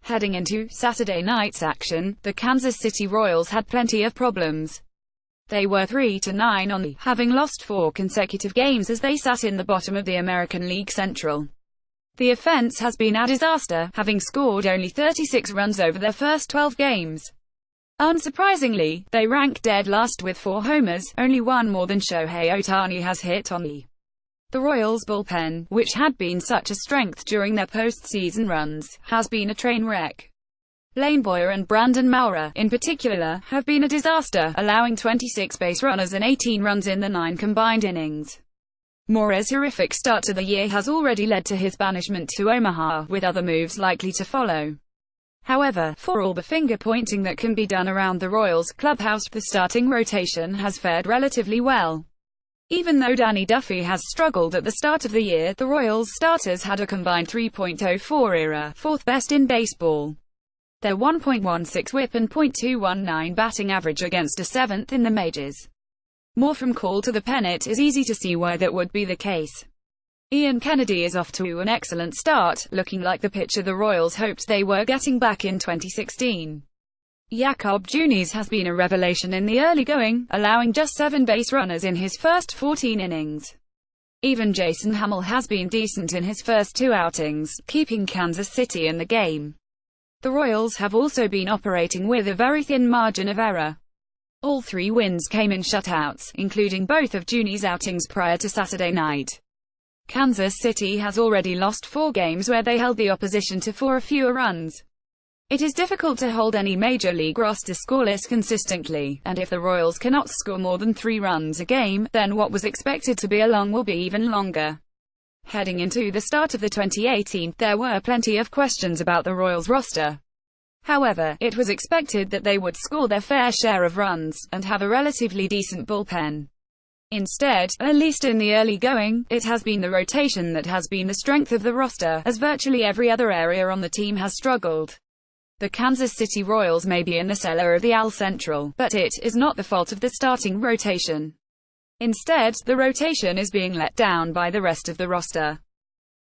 Heading into Saturday night's action, the Kansas City Royals had plenty of problems. They were 3-9 on, having lost 4 consecutive games as they sat in the bottom of the American League Central. The offense has been a disaster, having scored only 36 runs over their first 12 games. Unsurprisingly, they rank dead last with 4 homers, only one more than Shohei Ohtani has hit on. The Royals' bullpen, which had been such a strength during their postseason runs, has been a train wreck. Lane Boyer and Brandon Maurer, in particular, have been a disaster, allowing 26 base runners and 18 runs in the 9 combined innings. Maurer's horrific start to the year has already led to his banishment to Omaha, with other moves likely to follow. However, for all the finger-pointing that can be done around the Royals clubhouse, the starting rotation has fared relatively well. Even though Danny Duffy has struggled at the start of the year, the Royals starters had a combined 3.04 ERA, 4th best in baseball. Their 1.16 whip and .219 batting average against a 7th in the majors. More from Call to the pen. It is easy to see why that would be the case. Ian Kennedy is off to an excellent start, looking like the pitcher the Royals hoped they were getting back in 2016. Jakob Junis has been a revelation in the early going, allowing just 7 base runners in his first 14 innings. Even Jason Hammel has been decent in his first 2 outings, keeping Kansas City in the game. The Royals have also been operating with a very thin margin of error. All 3 wins came in shutouts, including both of Junis' outings prior to Saturday night. Kansas City has already lost 4 games where they held the opposition to 4 or fewer runs. It is difficult to hold any major league roster scoreless consistently, and if the Royals cannot score more than 3 runs a game, then what was expected to be a long will be even longer. Heading into the start of the 2018, there were plenty of questions about the Royals roster. However, it was expected that they would score their fair share of runs, and have a relatively decent bullpen. Instead, at least in the early going, it has been the rotation that has been the strength of the roster, as virtually every other area on the team has struggled. The Kansas City Royals may be in the cellar of the AL Central, but it is not the fault of the starting rotation. Instead, the rotation is being let down by the rest of the roster.